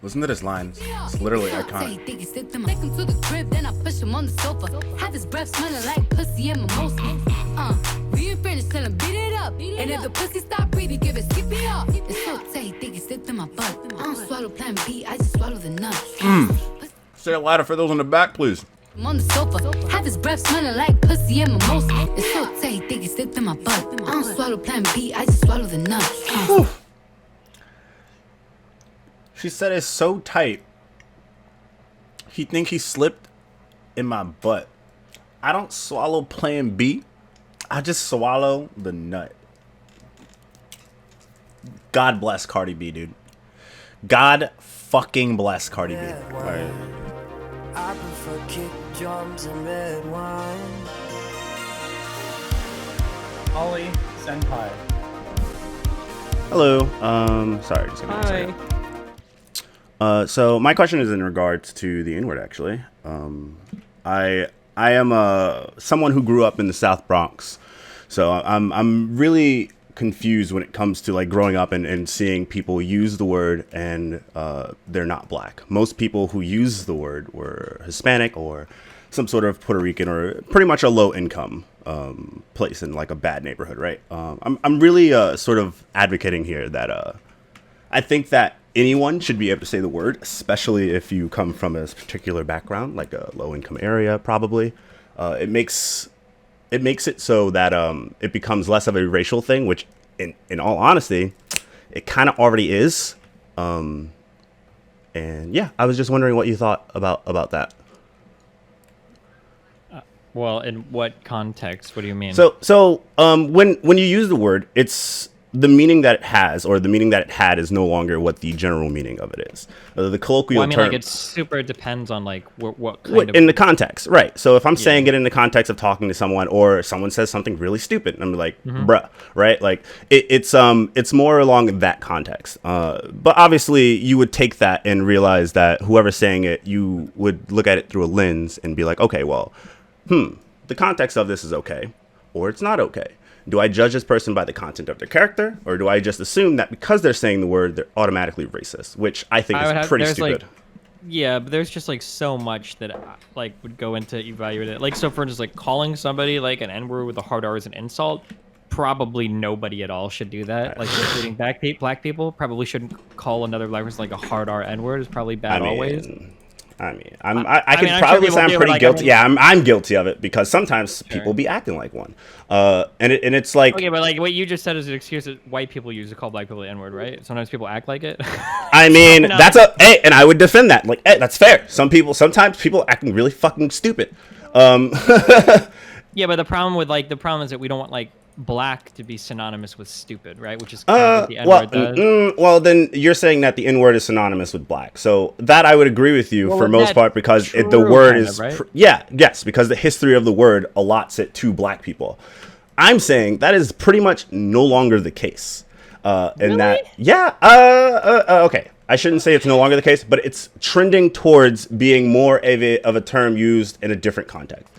Listen to this line. It's literally iconic. We ain't finished, tell him beat it up. And if the pussy stop breathing, give it skip me up. It's so tight, think it slipped in my butt. I don't swallow plan B, I just swallow the nut. Say it louder for those on the back, please. I'm on the sofa, have his breath smelling like pussy and mimosa. It's so tight, think it slipped in my butt. I don't swallow plan B, I just swallow the nut. She said it's so tight. He think he slipped in my butt. I don't swallow plan B. I just swallow the nut. God bless Cardi B, dude. God fucking bless Cardi B. Right. I prefer kick drums and red wine. Ollie Senpai. Hello. Sorry, just give me a second. So my question is in regards to the N-word, actually. I am someone who grew up in the South Bronx, so I'm really confused when it comes to like growing up and seeing people use the word and they're not black. Most people who use the word were Hispanic or some sort of Puerto Rican or pretty much a low income place in like a bad neighborhood, right? I'm really sort of advocating here that I think that anyone should be able to say the word, especially if you come from a particular background, like a low income area, probably. It makes it so that it becomes less of a racial thing, which in all honesty, it kind of already is. And yeah, I was just wondering what you thought about that. Well, in what context? What do you mean? So when you use the word, it's the meaning that it has, or the meaning that it had, is no longer what the general meaning of it is. The colloquial term. Like, it super depends on like what kind of in the context, right? So if I'm saying it in the context of talking to someone, or someone says something really stupid, and I'm like, bruh, right? Like it's more along that context. But obviously, you would take that and realize that whoever's saying it, you would look at it through a lens and be like, okay, well, the context of this is okay, or it's not okay. Do I judge this person by the content of their character, or do I just assume that because they're saying the word, they're automatically racist, which I think is pretty stupid. Yeah, but there's just like so much that like would go into evaluating it. Like, so for instance, like calling somebody like an N-word with a hard R as an insult, probably nobody at all should do that. Like, including black people probably shouldn't call another black person like a hard R N-word. Is probably bad always. I could probably say I'm pretty guilty. Yeah, I'm guilty of it because sometimes people be acting like one. And it's like, okay, but like what you just said is an excuse that white people use to call black people the N-word, right? Sometimes people act like it. I mean, that's and I would defend that. Like, that's fair. Sometimes people acting really fucking stupid. Yeah, but the problem is that we don't want like black to be synonymous with stupid, right? Which is kind of what the N-word does. Well, then you're saying that the N-word is synonymous with black. So that I would agree with you for most part, because the word is, right? Yes, because the history of the word allots it to black people. I'm saying that is pretty much no longer the case. Really? Okay. I shouldn't say it's no longer the case, but it's trending towards being more of a term used in a different context.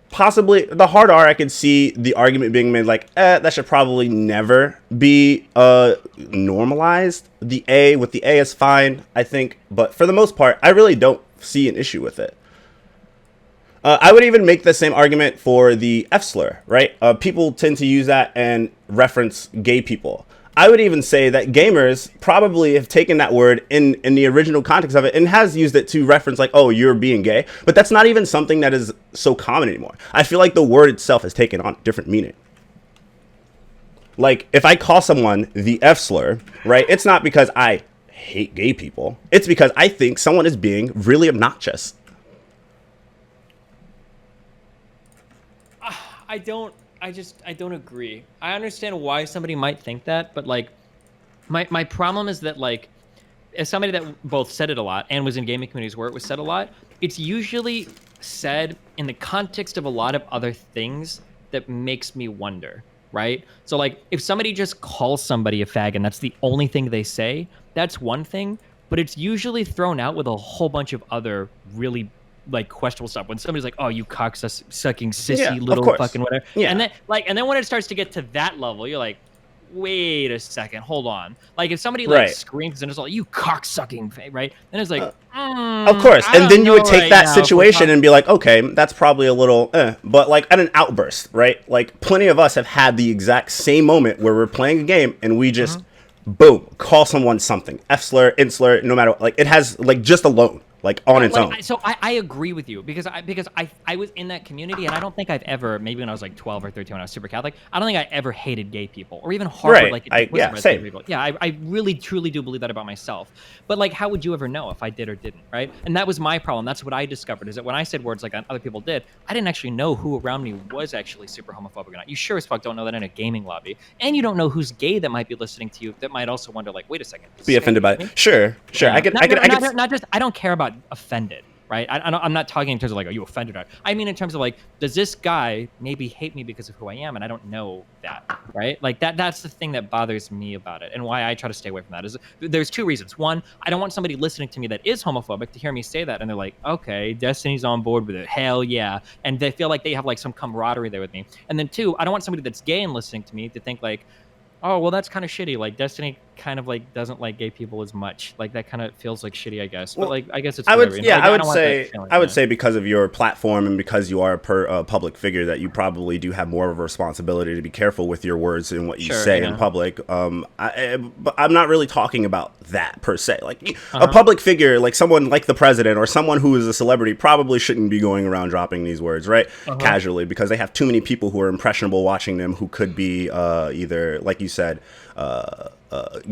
Possibly the hard R, I could see the argument being made like, that should probably never be normalized. The A is fine, I think. But for the most part, I really don't see an issue with it. I would even make the same argument for the F slur, right? People tend to use that and reference gay people. I would even say that gamers probably have taken that word in the original context of it and has used it to reference like, oh, you're being gay. But that's not even something that is so common anymore. I feel like the word itself has taken on different meaning. Like, if I call someone the F slur, right, it's not because I hate gay people. It's because I think someone is being really obnoxious. I don't agree. I understand why somebody might think that, but like my problem is that like as somebody that both said it a lot and was in gaming communities where it was said a lot, it's usually said in the context of a lot of other things that makes me wonder, right? So like if somebody just calls somebody a fag and that's the only thing they say, that's one thing, but it's usually thrown out with a whole bunch of other really like questionable stuff. When somebody's like, "Oh, you sucking sissy Yeah, of little course. fucking whatever," Yeah. and then when it starts to get to that level, you're like, wait a second, hold on. Like if somebody like screams and it's like, "You cocksucking," right? Then it's like, of course. I And don't then you would know take right that now if we're situation talking- and be like, okay, that's probably a little, but like at an outburst, right? Like plenty of us have had the exact same moment where we're playing a game and we just, boom, call someone something, F slur, in slur, no matter what. Like it has like just alone. Like on its own. So I agree with you because I was in that community and I don't think I've ever, maybe when I was like 12 or 13 when I was super Catholic, I don't think I ever hated gay people or even harbored like same. people. Yeah, I really truly do believe that about myself. But like, how would you ever know if I did or didn't, right? And that was my problem. That's what I discovered is that when I said words like other people did, I didn't actually know who around me was actually super homophobic or not. You sure as fuck don't know that in a gaming lobby, and you don't know who's gay that might be listening to you that might also wonder like, wait a second, be offended by it. Sure. Yeah. I get not just I don't care about offended. Right? I'm not talking in terms of like, are you offended? I mean, in terms of like, does this guy maybe hate me because of who I am? And I don't know that, right? Like that's the thing that bothers me about it. And why I try to stay away from that is there's two reasons. One, I don't want somebody listening to me that is homophobic to hear me say that. And they're like, okay, Destiny's on board with it. Hell yeah. And they feel like they have like some camaraderie there with me. And then two, I don't want somebody that's gay and listening to me to think like, oh, well, that's kind of shitty. Like Destiny kind of like doesn't like gay people as much. Like that kind of feels like shitty, I guess. But like, I guess it's. I would, whatever. yeah, Like, I would say because of your platform and because you are a public figure that you probably do have more of a responsibility to be careful with your words and what you say in public. But I'm not really talking about that per se. Like a public figure, like someone like the president or someone who is a celebrity, probably shouldn't be going around dropping these words, right? Casually, because they have too many people who are impressionable watching them who could be either, like you said,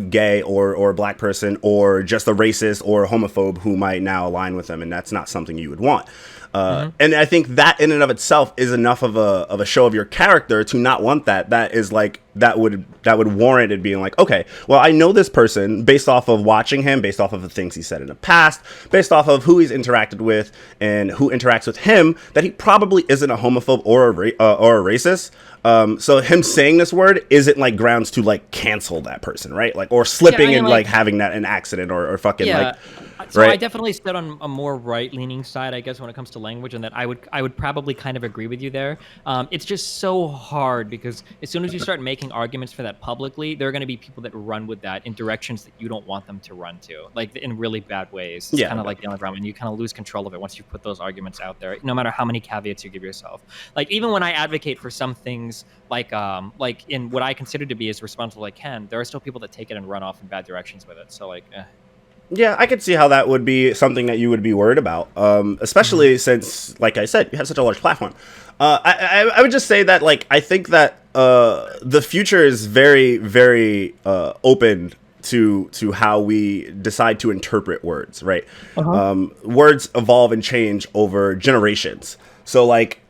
gay or a black person or just a racist or a homophobe who might now align with them, and that's not something you would want. And I think that in and of itself is enough of a show of your character to not want that. That is like that would warrant it being like, okay, well, I know this person based off of watching him, based off of the things he said in the past, based off of who he's interacted with and who interacts with him, that he probably isn't a homophobe or a racist. So him saying this word isn't like grounds to like cancel that person, right? Like or slipping and like having that an accident or fucking like. So right? I definitely stood on a more right-leaning side, I guess, when it comes to language, and that I would probably kind of agree with you there. It's just so hard because as soon as you start making arguments for that publicly, there are going to be people that run with that in directions that you don't want them to run to, like in really bad ways. It's kind of like the only problem, and you kind of lose control of it once you put those arguments out there, no matter how many caveats you give yourself. Like even when I advocate for some things, like in what I consider to be as responsible as I can, there are still people that take it and run off in bad directions with it. So like. Yeah, I could see how that would be something that you would be worried about, especially since, like I said, you have such a large platform. I would just say that, like, I think that the future is very, very open to how we decide to interpret words, right? Words evolve and change over generations. So, like,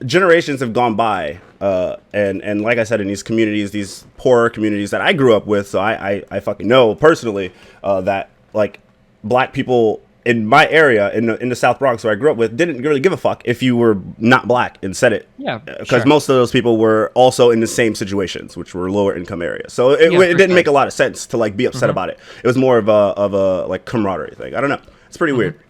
generations have gone by, and like I said, in these communities, these poorer communities that I grew up with, so I fucking know personally that, like, black people in my area in the South Bronx where I grew up with didn't really give a fuck if you were not black and said it. Yeah, because most of those people were also in the same situations, which were lower income areas. So it didn't make a lot of sense to like be upset about it. It was more of a like camaraderie thing. I don't know. It's pretty weird.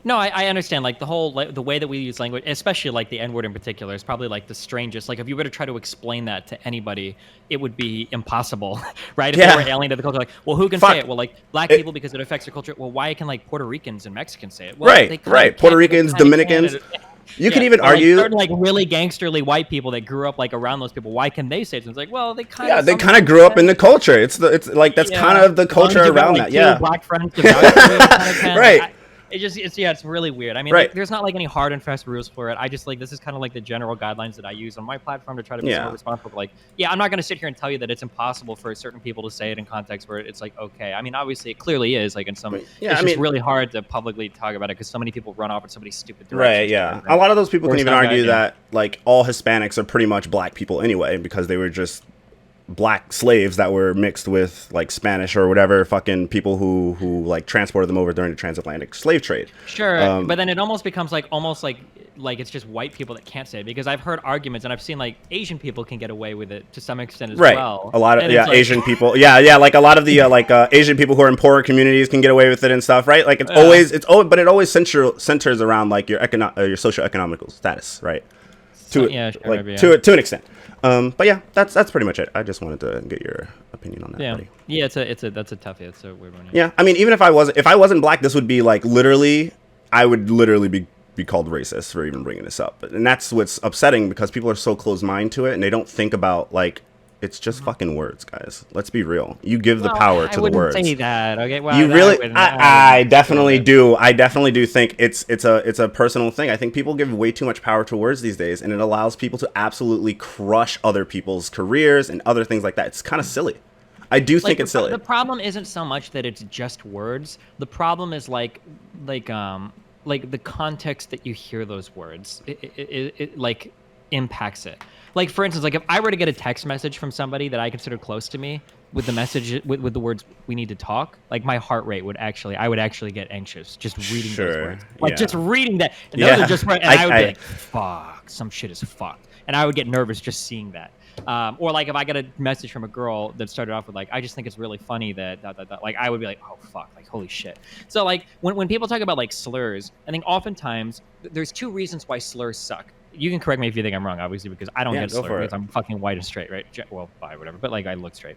No, I understand. Like the whole, like, the way that we use language, especially like the N-word in particular, is probably like the strangest. Like if you were to try to explain that to anybody, it would be impossible, right? If they were alien to the culture, like, well, who can say it? Well, like black people because it affects their culture. Well, why can like Puerto Ricans and Mexicans say it? Well, right. Puerto Ricans, Dominicans. You can even argue certain, like really gangsterly white people that grew up like around those people. Why can they say it? It's like, well, they kind of they kind of grew up in the culture. It's like that's kind of the culture around that. Yeah, black friends, right. It's really weird. I mean, right. Like, there's not like any hard and fast rules for it. I just like, this is kind of like the general guidelines that I use on my platform to try to be more responsible. Like, I'm not going to sit here and tell you that it's impossible for certain people to say it in context where it's like, okay. I mean, obviously it clearly is, like in some, it's just really hard to publicly talk about it because so many people run off in somebody's stupid direction. Right, yeah. A lot of those people can even argue that like all Hispanics are pretty much black people anyway because they were just black slaves that were mixed with like Spanish or whatever fucking people who like transported them over during the transatlantic slave trade. Sure, but then it almost becomes like like it's just white people that can't say it, because I've heard arguments and I've seen like Asian people can get away with it to some extent as Right. well. A lot of And it's like, Asian people. Yeah, like a lot of the Asian people who are in poorer communities can get away with it and stuff, right? Like but it always centers around like your socioeconomical status, right? To an extent. But yeah, that's pretty much it. I just wanted to get your opinion on that. Yeah, buddy. yeah, that's a toughie. It's a weird one. Yeah, I mean, even if I wasn't black, this would be like literally, I would literally be called racist for even bringing this up. And that's what's upsetting, because people are so closed-minded to it and they don't think about like, it's just fucking words, guys. Let's be real. You give the power to the words. I wouldn't say that. Okay, well, You really, I definitely do. I definitely do think it's a personal thing. I think people give way too much power to words these days, and it allows people to absolutely crush other people's careers and other things like that. It's kind of silly. I do think it's silly. The problem isn't so much that it's just words. The problem is like the context that you hear those words. It like impacts it. Like, for instance, like if I were to get a text message from somebody that I consider close to me with the message with the words "we need to talk," like my heart rate would actually get anxious just reading those words. Like just reading that. And those are just and I would be like, fuck, some shit is fucked. And I would get nervous just seeing that. Or like if I get a message from a girl that started off with like, I just think it's really funny that like I would be like, oh fuck, like holy shit. So like when people talk about like slurs, I think oftentimes there's two reasons why slurs suck. You can correct me if you think I'm wrong, obviously, because I don't get slurs because I'm fucking white and straight, right? Well, bi, whatever, but like I look straight.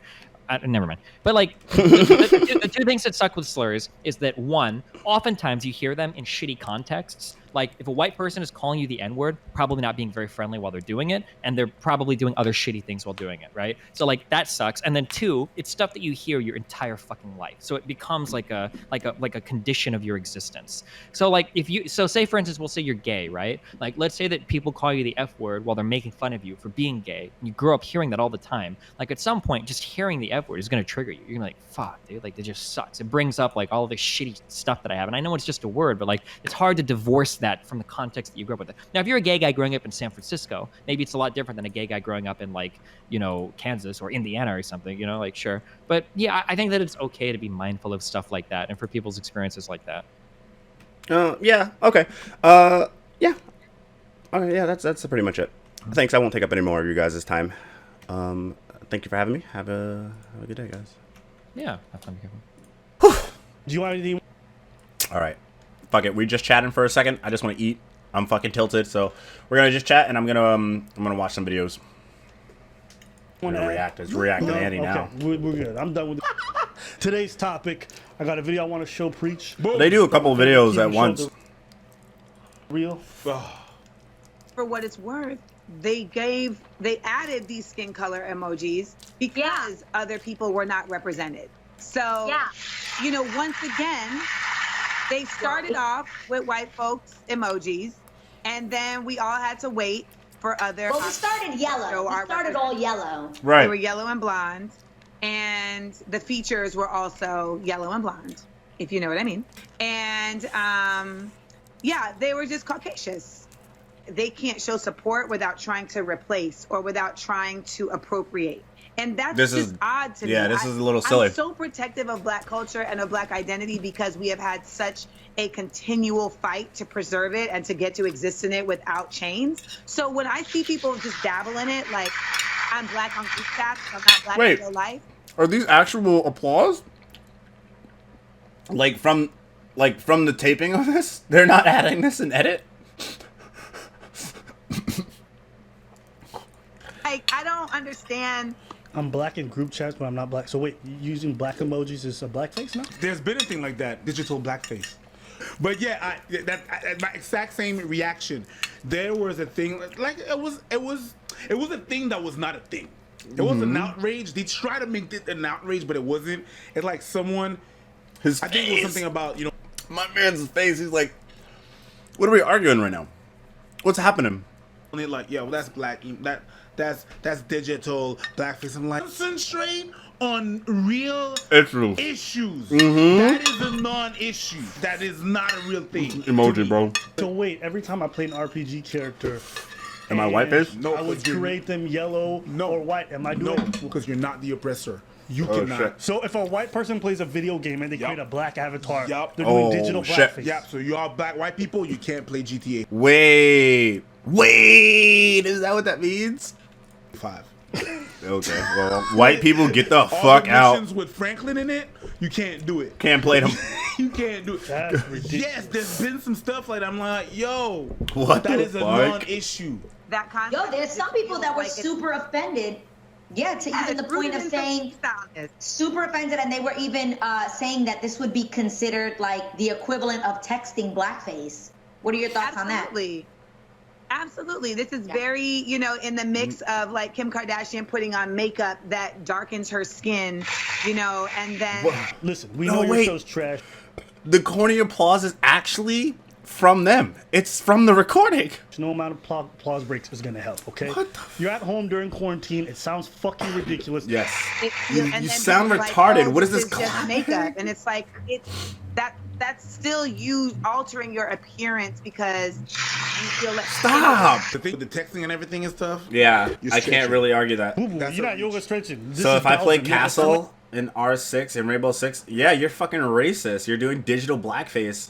Never mind. But like the two things that suck with slurs is that, one, oftentimes you hear them in shitty contexts. Like if a white person is calling you the N-word, probably not being very friendly while they're doing it, and they're probably doing other shitty things while doing it, right? So like that sucks. And then two, it's stuff that you hear your entire fucking life. So it becomes like a condition of your existence. So like say for instance, we'll say you're gay, right? Like let's say that people call you the F word while they're making fun of you for being gay. And you grow up hearing that all the time. Like at some point, just hearing the F word is gonna trigger you. You're gonna be like, fuck, dude, like it just sucks. It brings up like all of this shitty stuff that I have. And I know it's just a word, but like it's hard to divorce that from the context that you grew up with. Now, if you're a gay guy growing up in San Francisco, maybe it's a lot different than a gay guy growing up in like, Kansas or Indiana or something, like sure. But yeah, I think that it's okay to be mindful of stuff like that and for people's experiences like that. Yeah. Okay. Yeah. Okay. Yeah. That's pretty much it. Thanks. I won't take up any more of you guys' time. Thank you for having me. Have a good day, guys. Yeah. Have fun. Do you want anything? All right. Fuck it. We just chatting for a second. I just want to eat. I'm fucking tilted, so we're gonna just chat, and I'm gonna watch some videos. I'm gonna react. It's reacting to Andy now. We're good. I'm done with it. Today's topic. I got a video I want to show Preach. They do a couple of videos at once. Real. For what it's worth, they added these skin color emojis because other people were not represented. So, once again, they started off with white folks emojis, and then we all had to wait for other. Well, we started yellow. We started all yellow. Right. They were yellow and blonde, and the features were also yellow and blonde, if you know what I mean. And they were just Caucasians. They can't show support without trying to replace or without trying to appropriate. And that's just odd to me. Yeah, this is a little silly. I'm so protective of Black culture and of Black identity because we have had such a continual fight to preserve it and to get to exist in it without chains. So when I see people just dabble in it, like I'm Black on group chats, I'm not Black in real life. Are these actual applause? Like from the taping of this? They're not adding this in edit? Like, I don't understand. I'm Black in group chats, but I'm not Black. So wait, using Black emojis is a blackface now? There's been a thing like that, digital blackface. But yeah, my exact same reaction. There was a thing like it was a thing that was not a thing. It was an outrage. They tried to make it an outrage, but it wasn't. It's like someone. I think it was something about my man's face. He's like, what are we arguing right now? What's happening? And they're like, yeah, well, that's black. That's digital blackface. I'm like, concentrate on real issues. That is a non-issue. That is not a real thing. Emoji, bro. So wait, every time I play an RPG character, am I whiteface? No, I would create them yellow or white. Am I doing it? because you're not the oppressor. You Oh, cannot. shit. So if a white person plays a video game and they Yup. create a black avatar, Yup. they're doing Oh, digital shit. blackface. Yeah, so you all black white people, you can't play GTA Wait, is that what that means? 5. Okay, well, white people get the All fuck the out. missions with Franklin in it, you can't do it. Can't play them. You can't do it. That's ridiculous. Yes, there's been some stuff like that. I'm like, yo, What that the is a fuck? non-issue. That concept. Yo, there's some people that were super offended. Yeah, to even the point of saying super offended, and they were even saying that this would be considered like the equivalent of texting blackface. What are your thoughts on that? Absolutely. This is very, you know, in the mix of like Kim Kardashian putting on makeup that darkens her skin, you know, and then. Listen, we No, know your wait. show's trash. The corny applause is actually from them. It's from the recording. No amount of applause breaks is gonna help. Okay. What the You're at home during quarantine. It sounds fucking ridiculous. Yes. You You sound people are retarded. oh, What is this this just clap? makeup, and it's like that's still you altering your appearance because you feel like Stop. The thing with the texting and everything and stuff. Yeah, You're I can't stretching. really argue that. Boo-boo, That's you're a not yoga stretching. This So is if I play Belgium. You're Castle in R6 and Rainbow Six, yeah, you're fucking racist. You're doing digital blackface.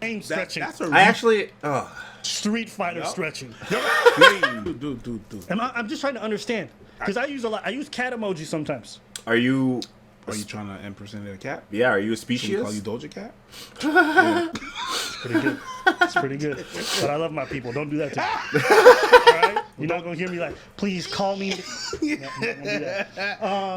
Aim stretching. That's a I actually, Street Fighter stretching. dude. And I'm just trying to understand because I use a lot. I use cat emojis sometimes. are you? Are you trying to impersonate a cat? Yeah, are you a Can we species? call you Doja Cat? Pretty good. It's pretty good. But I love my people. Don't do that to me. All right? You're not gonna hear me like, please call me. No, I'm not gonna do that.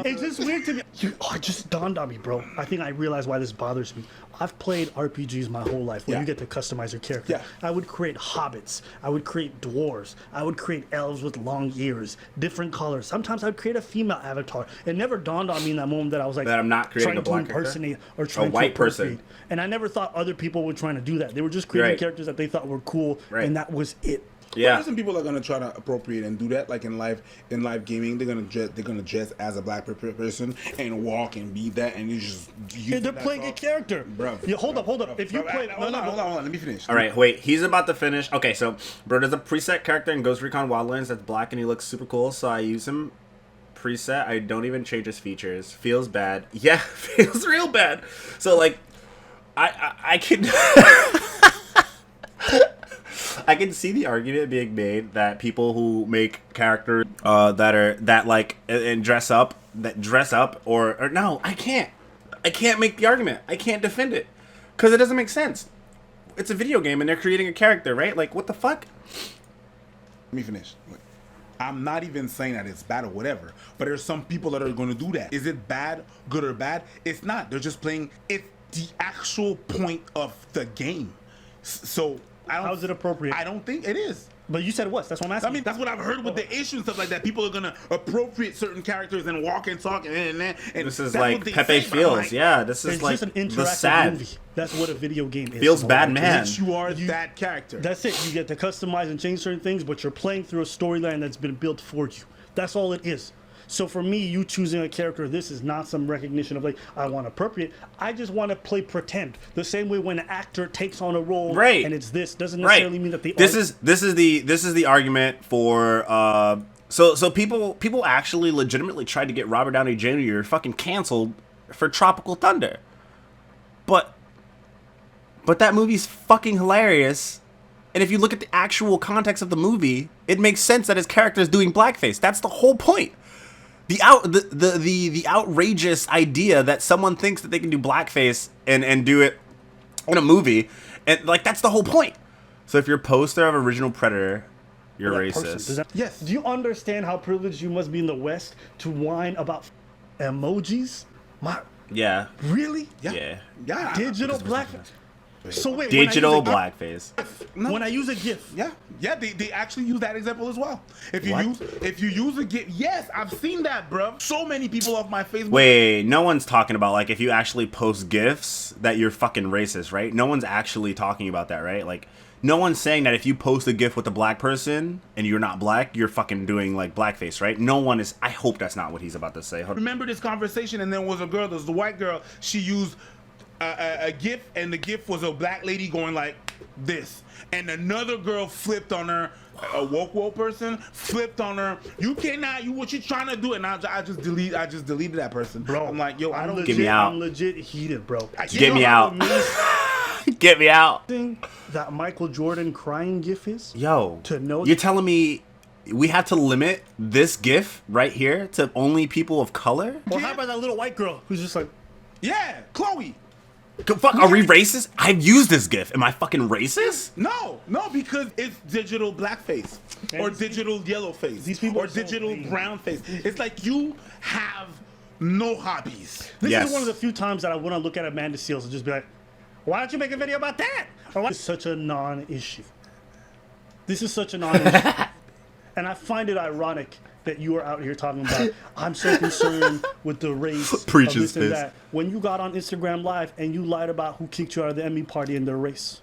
It's just weird to me. It just dawned on me, bro. I think I realized why this bothers me. I've played RPGs my whole life where Yeah. you get to customize your character. Yeah. I would create hobbits. I would create dwarves. I would create elves with long ears, different colors. Sometimes I'd create a female avatar. It never dawned on me in that moment that I was like, That I'm not creating trying a black to character? impersonate or trying white to person. appropriate. And I never thought other people were trying to do that. They were just creating Right. characters that they thought were cool, Right. and that was it. Yeah. Some people are gonna try to appropriate and do that, like in live gaming. They're gonna dress as a black person and walk and be that, and you just They're playing a character. bro. Yeah, hold up. If you play, hold on, let me finish. All right, wait. He's about to finish. Okay, so bro, there's a preset character in Ghost Recon Wildlands that's black and he looks super cool. So I use him preset. I don't even change his features. Feels bad. Yeah, feels real bad. So like, I can. I can see the argument being made that people who make characters and dress up or no, I can't make the argument. I can't defend it because it doesn't make sense. It's a video game and they're creating a character, right? Like what the fuck? Let me finish. I'm not even saying that it's bad or whatever, but there's some people that are going to do that. Is it bad, good or bad? It's not. They're just playing. It's the actual point of the game. So I don't. How's it appropriate? I don't think it is. But you said what? That's what I'm asking. I mean, that's what I've heard with the issue and stuff like that. People are gonna appropriate certain characters and walk and talk and This is that's like what they Pepe say, but I'm feels. like, Yeah, this is it's like just an the interactive sad. movie. That's what a video game is. Feels Mo. bad, man. Bitch, you are that character. That's it. You get to customize and change certain things, but you're playing through a storyline that's been built for you. That's all it is. So for me, you choosing a character, this is not some recognition of like, I want to appropriate. I just want to play pretend. The same way when an actor takes on a role, Right. and it's this, doesn't necessarily mean that they This is the argument for so people actually legitimately tried to get Robert Downey Jr. fucking canceled for Tropical Thunder. But that movie's fucking hilarious. And if you look at the actual context of the movie, it makes sense that his character is doing blackface. That's the whole point. The outrageous idea that someone thinks that they can do blackface and do it in a movie, and like that's the whole point. So if you're a poster of Original Predator, you're that person. racist. Yes. Do you understand how privileged you must be in the West to whine about emojis? Yeah. Really? Yeah. Yeah. Digital black. So wait. Digital when I use a- blackface. When I use a GIF, Yeah, they actually use that example as well. If you What? use a GIF, yes, I've seen that, bro. So many people off my Facebook. Wait, no one's talking about like if you actually post GIFs that you're fucking racist, right? No one's actually talking about that, right? Like no one's saying that if you post a GIF with a black person and you're not black, you're fucking doing like blackface, right? No one is. I hope that's not what he's about to say. Remember this conversation, and there was a girl, there was the white girl. She used a GIF, and the GIF was a black lady going like this, and another girl flipped on her, a woke person flipped on her. You cannot. What you trying to do? And I just deleted that person, Bro, I'm like, yo, I don't Get me out. I'm legit heated, bro. Get me out. Get me out. That Michael Jordan crying gif is? Yo, To know you're telling me we have to limit this gif right here to only people of color? Or how about that little white girl who's just like, Yeah, Chloe. Fuck, are we racist? I've used this gif. Am I fucking racist? No, because it's digital blackface or digital yellow face these people or are so digital mean. brown face. It's like you have no hobbies. this Yes. is one of the few times that I want to look at Amanda Seals and just be like, why don't you make a video about that? Or why? It's such a non-issue. This is such a non-issue. And I find it ironic that you are out here talking about, I'm so concerned with the race Preach of his this and fist. that, when you got on Instagram Live and you lied about who kicked you out of the Emmy party in their race.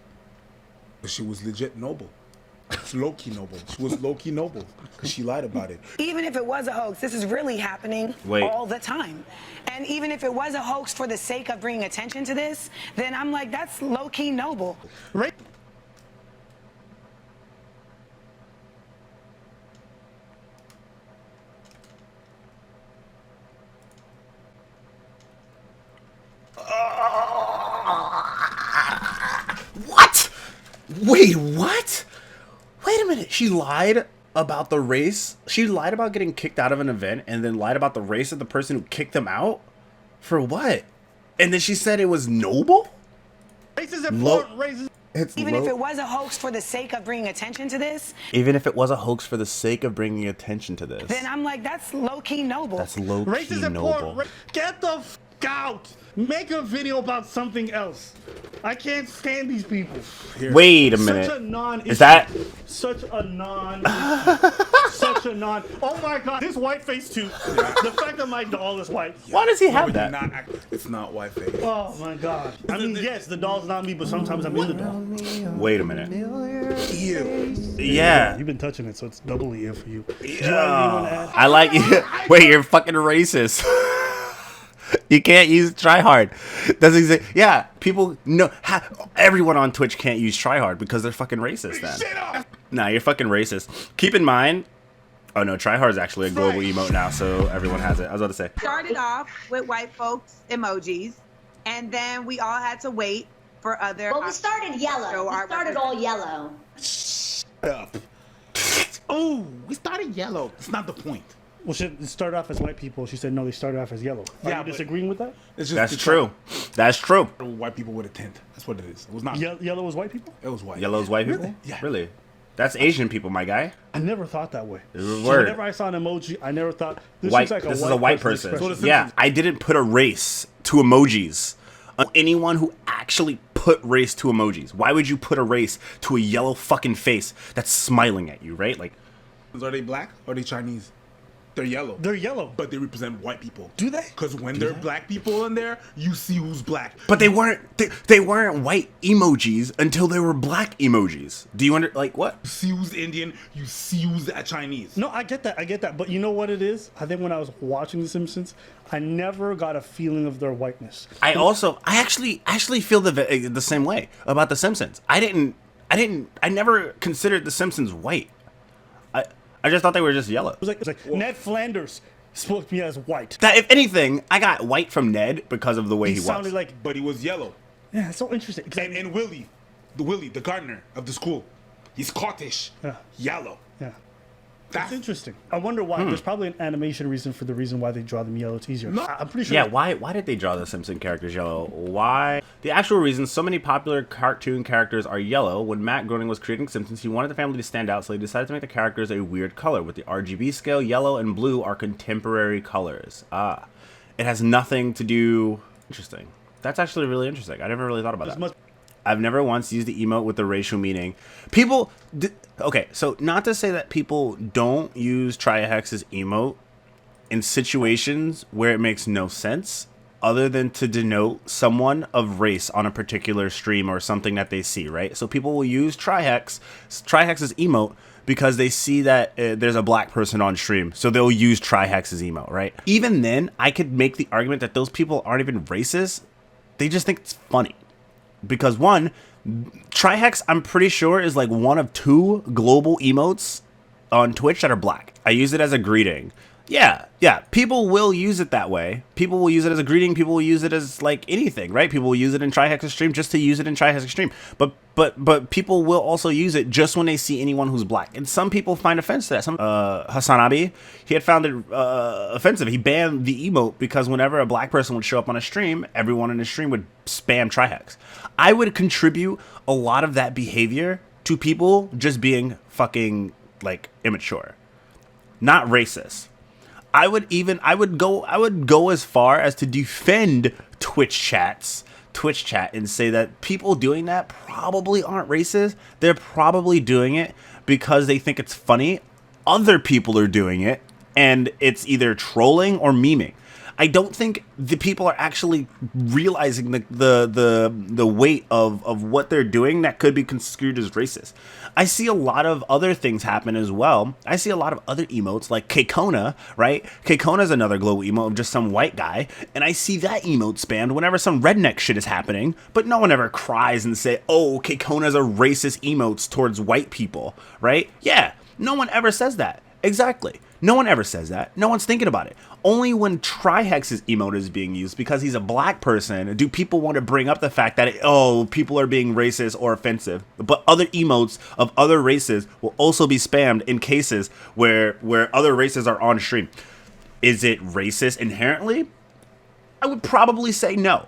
She was legit noble. It's low-key noble. She was low-key noble because she lied about it. Even if it was a hoax, this is really happening Wait. all the time. And even if it was a hoax for the sake of bringing attention to this, then I'm like, that's low-key noble. Right? What? Wait, what? Wait a minute. She lied about the race? She lied about getting kicked out of an event and then lied about the race of the person who kicked them out? For what? And then she said it was noble? Race is important. Race is It's Even if it was a hoax for the sake of bringing attention to this, Even if it was a hoax for the sake of bringing attention to this. then I'm like, that's low-key noble. That's race low-key is noble. important. Get the f out. Make a video about something else. I can't stand these people. Wait a minute. Such a non-issue. Is that... Such a non. Such a non. Oh my God! This white face too. The fact that my doll is white. Why does he have that? It's not white face. Oh my God! I mean, yes, the doll's not me, but sometimes I'm in the doll. Wait a minute. Ew. Yeah. You've been touching it, so it's doubly in for you. Do you Yeah. want to add? I like you. Wait, you're fucking racist. You can't use tryhard. That's exactly. Yeah, people know. Everyone on Twitch can't use tryhard because they're fucking racist. Then. Shut up. Nah, you're fucking racist. Keep in mind. Oh no, tryhard is actually a global emote now, so everyone has it. I was about to say. Started off with white folks emojis, and then we all had to wait for other. Well, we started yellow. We started all yellow. Shut up. Oh, we started yellow. It's not the point. Well, it started off as white people. She said no, they started off as yellow. Are Yeah, you but- disagreeing with that? It's just That's true. That's true. White people with a tint. That's what it is. It was not. Yellow was white people? It was white. Yellow's white people. Yeah. Really? That's Asian people, my guy. I never thought that way. This is a So word. whenever I saw an emoji, I never thought this White. looks like This is a white person. expression. Yeah, I didn't put a race to emojis. Anyone who actually put race to emojis. Why would you put a race to a yellow fucking face that's smiling at you, right? Like, Are they black or are they Chinese? They're yellow. They're yellow. But they represent white people. Do they? Because when there are black people in there, you see who's black. but they weren't. They weren't white emojis until they were black emojis. Do you like what? You see who's Indian, you see who's Chinese. No, I get that. I get that. But you know what it is? I think when I was watching The Simpsons, I never got a feeling of their whiteness. I actually feel the same way about The Simpsons. I never considered The Simpsons white. I just thought they were just yellow. It was like Ned Flanders spoke to me as white. That if anything, I got white from Ned because of the way He he was. sounded like, But he was yellow. yeah, it's so interesting. 'Cause And Willie, the gardener of the school, he's Scottish. Yeah. Yellow. yeah. That's It's interesting. I wonder why. There's probably an animation reason for the reason why they draw them yellow. It's easier. No. I'm pretty sure. Yeah, why did they draw the Simpson characters yellow? Why? The actual reason so many popular cartoon characters are yellow, when Matt Groening was creating Simpsons, he wanted the family to stand out, so he decided to make the characters a weird color. With the RGB scale, yellow and blue are contemporary colors. It has nothing to do... Interesting. That's actually really interesting. I never really thought about that. much- I've never once used the emote with the racial meaning. People... Okay, so not to say that people don't use Triahex's emote in situations where it makes no sense, other than to denote someone of race on a particular stream or something that they see, right? So people will use Trihex's emote because they see that there's a black person on stream, so they'll use Trihex's emote, right? Even then, I could make the argument that those people aren't even racist. They just think it's funny. because one, Trihex, I'm pretty sure, is like one of 2 global emotes on Twitch that are black. I use it as a greeting. Yeah, people will use it that way. People will use it as a greeting. People will use it as like anything, right? People will use it in Trihex's stream just to use it in Trihex's stream. But people will also use it just when they see anyone who's black. And some people find offense to that. Some Hasanabi, he had found it offensive. He banned the emote because whenever a black person would show up on a stream, everyone in the stream would spam Trihex. I would contribute a lot of that behavior to people just being fucking like immature, not racist. I would go as far as to defend Twitch chat and say that people doing that probably aren't racist. They're probably doing it because they think it's funny. Other people are doing it and it's either trolling or memeing. I don't think the people are actually realizing the weight of what they're doing that could be construed as racist. I see a lot of other things happen as well. I see a lot of other emotes like Kekona, right? Kekona is another global emote of just some white guy, and I see that emote spammed whenever some redneck shit is happening, but no one ever cries and say, oh, Kekona's a racist emotes towards white people, right? Yeah, no one ever says that. Exactly. No one ever says that. No one's thinking about it. Only when Trihex's emote is being used because he's a black person do people want to bring up the fact that, people are being racist or offensive. But other emotes of other races will also be spammed in cases where other races are on stream. Is it racist inherently? I would probably say no.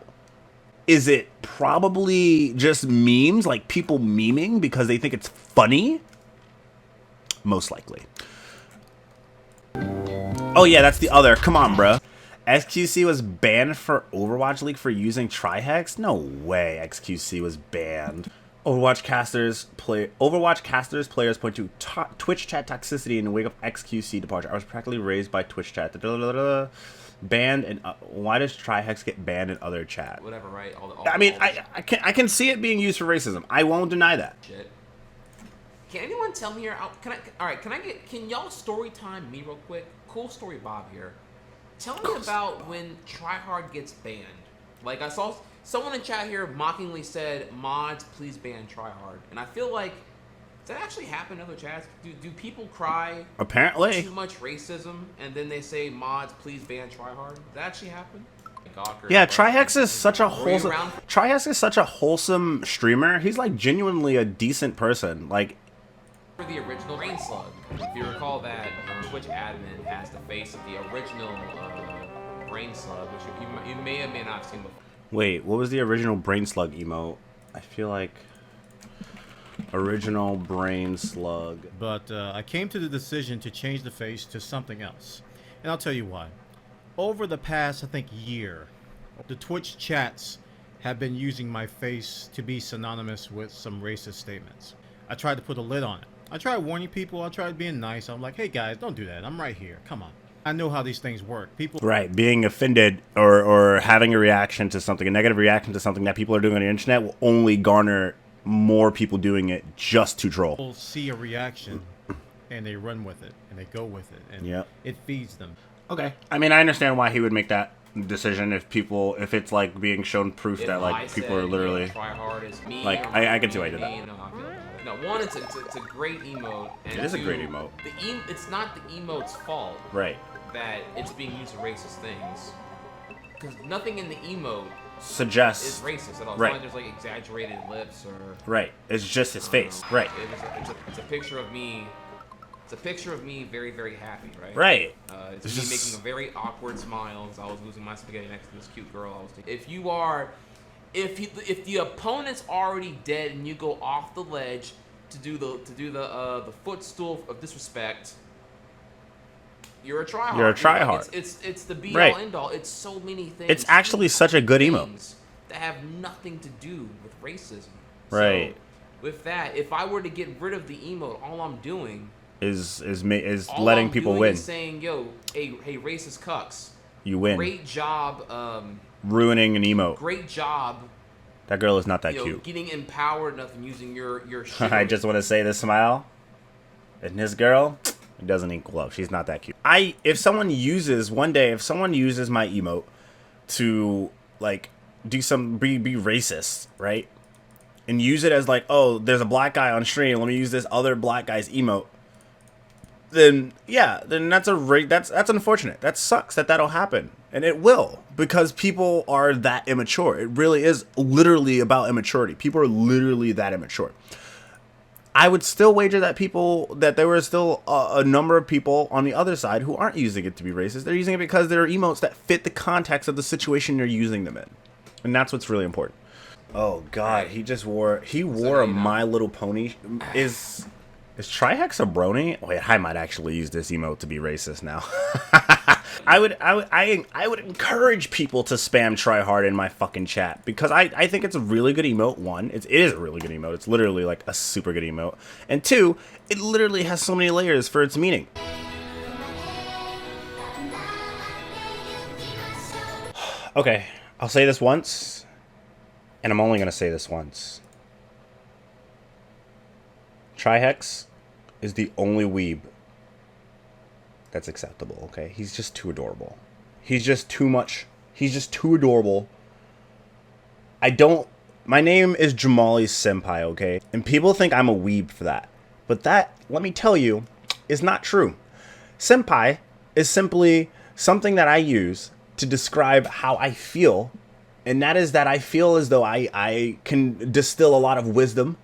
Is it probably just memes, like people memeing because they think it's funny? Most likely. Oh yeah, that's the other. Come on, bro. XQC was banned for Overwatch League for using Trihex? No way XQC was banned. Overwatch casters players point to Twitch chat toxicity in the wake of XQC departure. I was practically raised by Twitch chat. Banned and why does Trihex get banned in other chat? Whatever, right? I can see it being used for racism. I won't deny that. Shit. Can anyone tell me here? Can y'all story time me real quick? Cool story, Bob here. Tell me about when Tryhard gets banned. Like I saw someone in chat here mockingly said, "Mods, please ban Tryhard." And I feel like does that actually happen in other chats? Do people cry? Apparently. Too much racism, and then they say, "Mods, please ban Tryhard." Does that actually happen? Yeah, Trihex is such a wholesome. Trihex is such a wholesome streamer. He's like genuinely a decent person. Like. For the original Brain Slug, if you recall that Twitch admin has the face of the original Brain Slug, which you may or may not have seen before. Wait, what was the original Brain Slug emote? I feel like original Brain Slug. But I came to the decision to change the face to something else, and I'll tell you why. Over the past, I think, year, the Twitch chats have been using my face to be synonymous with some racist statements. I tried to put a lid on it. I tried warning people. I tried being nice. I'm like, hey guys, don't do that. I'm right here. Come on. I know how these things work. People right, being offended or having a reaction to something, a negative reaction to something that people are doing on the internet will only garner more people doing it just to troll. People see a reaction and they run with it and they go with it and it feeds them. Okay. I mean, I understand why he would make that decision if it's like being shown proof that like people are literally try hard as me, like I can see why he did that. No, one, it's a great emote. And it is a great emote. It's not the emote's fault. Right. That it's being used for racist things. Because nothing in the emote suggests is racist at all. It's right. not like there's like exaggerated lips or. Right. It's just his face. Right. It's a picture of me. It's a picture of me very, very happy, right? Right. It's me making a very awkward smile because I was losing my spaghetti next to this cute girl I was taking. If the opponent's already dead and you go off the ledge to do the footstool of disrespect, you're a tryhard. You're a tryhard. It's the be all end all. It's so many things. It's actually such a good emote that have nothing to do with racism. Right. So with that, if I were to get rid of the emote, all I'm doing is letting people win. Is saying, yo, hey, racist cucks. You win. Great job. Ruining an emote. Great job. That girl is not that cute. Getting empowered enough and using your I just want to say this smile. And this girl, it doesn't equal up. She's not that cute. If someone uses my emote to like do some be racist, right? and use it as like, oh, there's a black guy on stream, let me use this other black guy's emote, then yeah, then that's unfortunate. That sucks that'll happen. And it will, because people are that immature. It really is literally about immaturity. People are literally that immature. I would still wager that there were still a number of people on the other side who aren't using it to be racist. They're using it because they're emotes that fit the context of the situation you're using them in. And that's what's really important. Oh God, he wore a My Little Pony. Is Trihex a brony? Wait, I might actually use this emote to be racist now. I would encourage people to spam tryhard in my fucking chat, because I think it's a really good emote. One, it is a really good emote. It's literally like a super good emote. And two, it literally has so many layers for its meaning. Okay, I'll say this once, and I'm only gonna say this once. Trihex is the only weeb that's acceptable, okay? He's just too adorable. He's just too much. He's just too adorable. My name is Jamali Senpai, okay? And people think I'm a weeb for that. But that, let me tell you, is not true. Senpai is simply something that I use to describe how I feel. And that is that I feel as though I can distill a lot of wisdom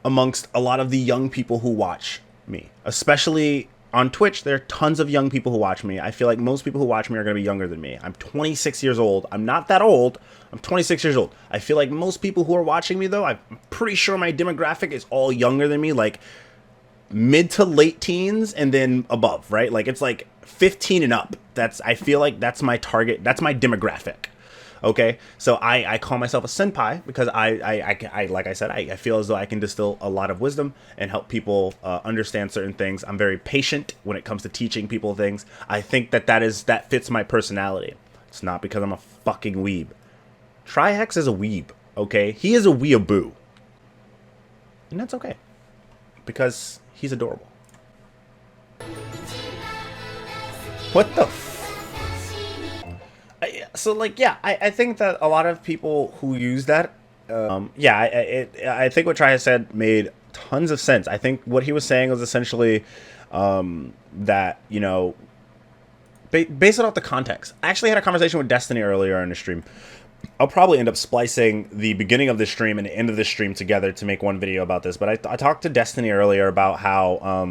amongst a lot of the young people who watch me. Especially on Twitch, there are tons of young people who watch me. I feel like most people who watch me are going to be younger than me. I'm 26 years old. I'm not that old. I'm 26 years old. I feel like most people who are watching me, though, I'm pretty sure my demographic is all younger than me, like mid to late teens and then above, right? Like it's like 15 and up. I feel like that's my target. That's my demographic. Okay, so I call myself a senpai because I like I said, I feel as though I can distill a lot of wisdom and help people understand certain things. I'm very patient when it comes to teaching people things. I think that fits my personality. It's not because I'm a fucking weeb. Trihex is a weeb, okay? He is a weeaboo. And that's okay, because he's adorable. What the so like, yeah, I think that a lot of people who use that, I think what Trihex said made tons of sense. I think what he was saying was essentially that, you know, based off the context. I actually had a conversation with Destiny earlier in the stream. I'll probably end up splicing the beginning of the stream and the end of the stream together to make one video about this. But I talked to Destiny earlier about how,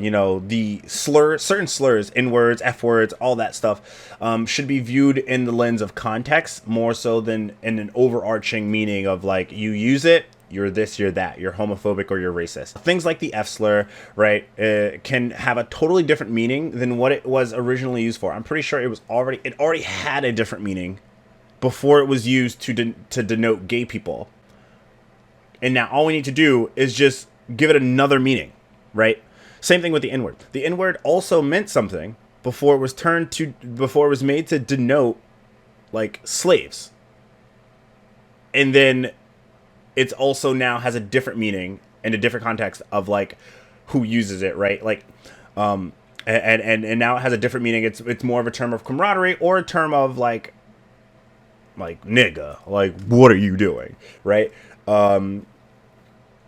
you know, the certain slurs, N-words, F-words, all that stuff, should be viewed in the lens of context more so than in an overarching meaning of like, you use it, you're this, you're that, you're homophobic or you're racist. Things like the F slur, right, can have a totally different meaning than what it was originally used for. I'm pretty sure it already had a different meaning before it was used to denote gay people. And now all we need to do is just give it another meaning, right? Same thing with the N-word. The N-word also meant something before it was made to denote like slaves. And then it's also now has a different meaning and a different context of like who uses it, right? Like and now it has a different meaning. It's more of a term of camaraderie or a term of like nigga, like what are you doing, right? And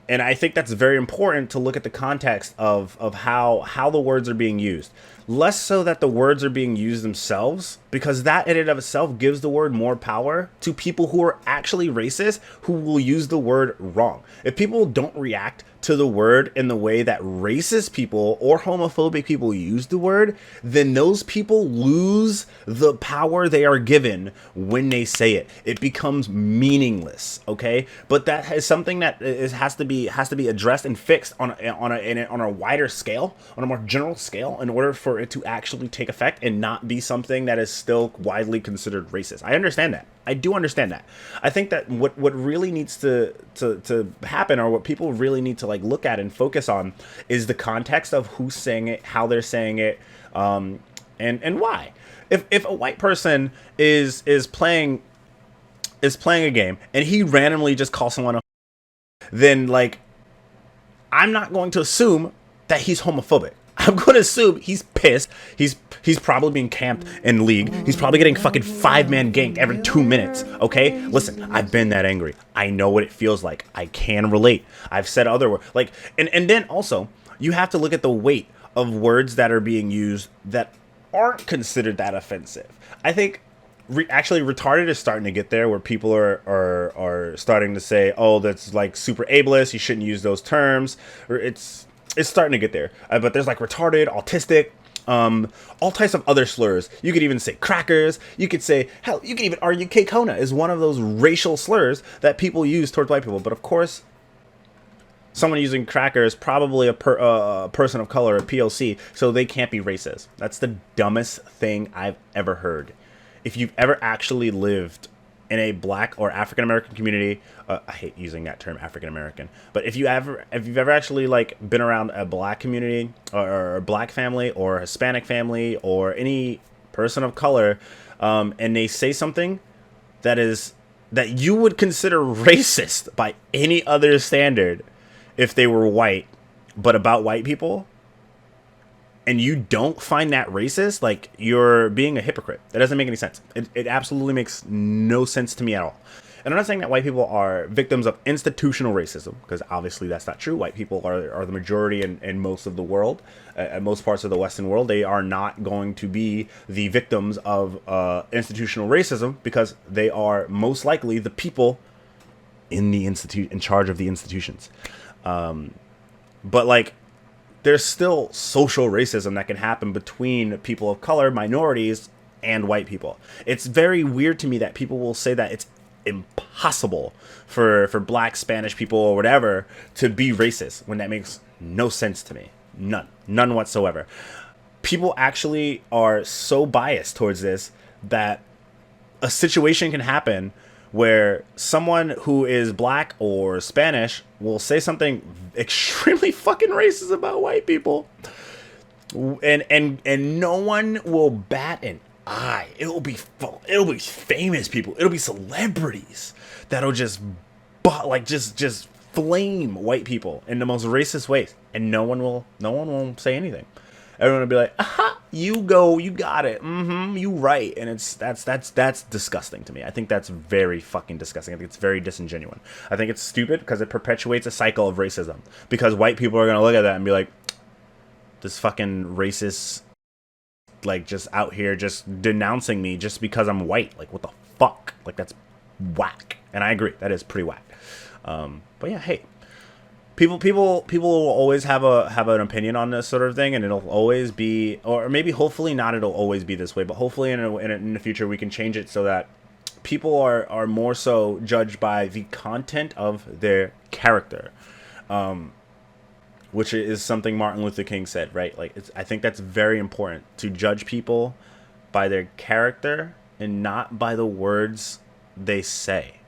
I think that's very important to look at the context of how the words are being used. Less so that the words are being used themselves, because that in and of itself gives the word more power to people who are actually racist, who will use the word wrong. If people don't react to the word in the way that racist people or homophobic people use the word, then those people lose the power they are given when they say it. It becomes meaningless, okay? But that is something that has to be addressed and fixed on a wider scale, on a more general scale, in order for it to actually take effect and not be something that is still widely considered racist. I understand that. I do understand that. I think that what really needs to happen, or what people really need to like look at and focus on, is the context of who's saying it, how they're saying it, and why. If a white person is playing a game and he randomly just calls someone a, then like, I'm not going to assume that he's homophobic. I'm going to assume he's pissed. He's probably being camped in League. He's probably getting fucking 5-man ganked every 2 minutes. Okay, listen, I've been that angry. I know what it feels like. I can relate. I've said other words like, and then also you have to look at the weight of words that are being used that aren't considered that offensive. I think actually retarded is starting to get there, where people are starting to say, oh, that's like super ableist, you shouldn't use those terms, or it's starting to get there. But there's like retarded, autistic, all types of other slurs. You could even say crackers. You could say, hell, you could even argue K-Kona is one of those racial slurs that people use towards white people. But of course, someone using cracker is probably a person of color, a POC, so they can't be racist. That's the dumbest thing I've ever heard. If you've ever actually lived in a black or African American community, I hate using that term African American, but if you've ever actually like been around a black community or a black family or a Hispanic family or any person of color, and they say something that you would consider racist by any other standard if they were white, but about white people, and you don't find that racist, like, you're being a hypocrite. That doesn't make any sense. It absolutely makes no sense to me at all. And I'm not saying that white people are victims of institutional racism, because obviously that's not true. White people are the majority in most of the world, in most parts of the Western world. They are not going to be the victims of institutional racism, because they are most likely the people in charge of the institutions. But like, there's still social racism that can happen between people of color, minorities, and white people. It's very weird to me that people will say that it's impossible for black, Spanish people or whatever to be racist, when that makes no sense to me. None whatsoever. People actually are so biased towards this that a situation can happen where someone who is black or Spanish will say something extremely fucking racist about white people, and no one will bat an eye. It'll be famous people. It'll be celebrities that'll just flame white people in the most racist ways, and no one will say anything. Everyone will be like, aha, you got it. You right. And that's disgusting to me. I think that's very fucking disgusting. I think it's very disingenuous. I think it's stupid because it perpetuates a cycle of racism. Because white people are going to look at that and be like, this fucking racist, like, just out here just denouncing me just because I'm white. Like, what the fuck? Like, that's whack. And I agree. That is pretty whack. But yeah, hey. People will always have an opinion on this sort of thing, and it'll always be, or maybe hopefully not, it'll always be this way, but hopefully in the future we can change it so that people are more so judged by the content of their character, which is something Martin Luther King said, right? Like, I think that's very important, to judge people by their character and not by the words they say.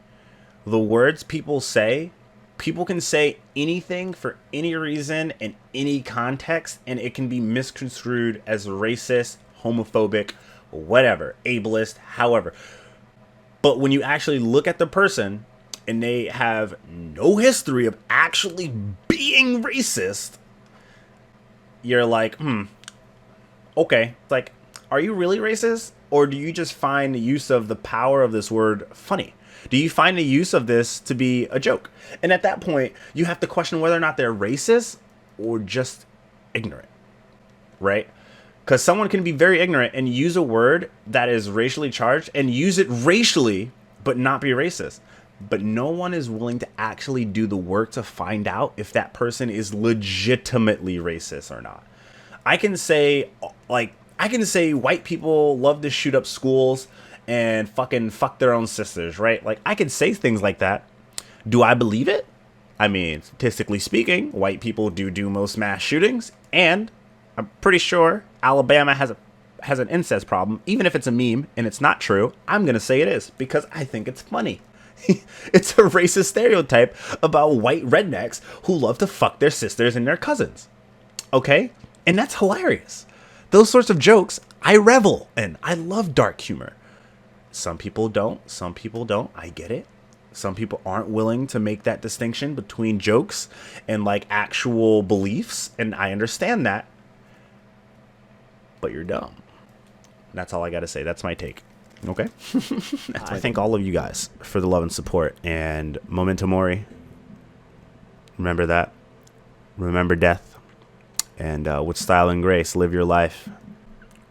The words people say, people can say anything for any reason in any context, and it can be misconstrued as racist, homophobic, whatever, ableist, however. But when you actually look at the person and they have no history of actually being racist, you're like, okay. It's like, are you really racist? Or do you just find the use of the power of this word funny? Do you find the use of this to be a joke? And at that point, you have to question whether or not they're racist or just ignorant, right? Because someone can be very ignorant and use a word that is racially charged and use it racially, but not be racist. But no one is willing to actually do the work to find out if that person is legitimately racist or not. I can say white people love to shoot up schools and fucking fuck their own sisters, right? Like, I can say things like that. Do I believe it? I mean, statistically speaking, white people do most mass shootings, and I'm pretty sure Alabama has an incest problem. Even if it's a meme and it's not true, I'm gonna say it is, because I think it's funny. It's a racist stereotype about white rednecks who love to fuck their sisters and their cousins. Okay? And that's hilarious. Those sorts of jokes I revel in. I love dark humor. Some people don't. Some people don't. I get it. Some people aren't willing to make that distinction between jokes and like actual beliefs, and I understand that. but you're dumb. That's all I got to say. That's my take. Okay? I thank all of you guys for the love and support. And Memento Mori. Remember that. Remember death. And with style and grace, live your life.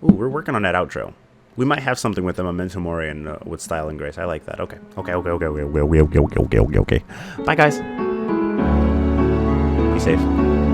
Ooh, we're working on that outro. We might have something with the Memento Mori and with style and grace. I like that. Okay. Okay. Bye, guys. Be safe.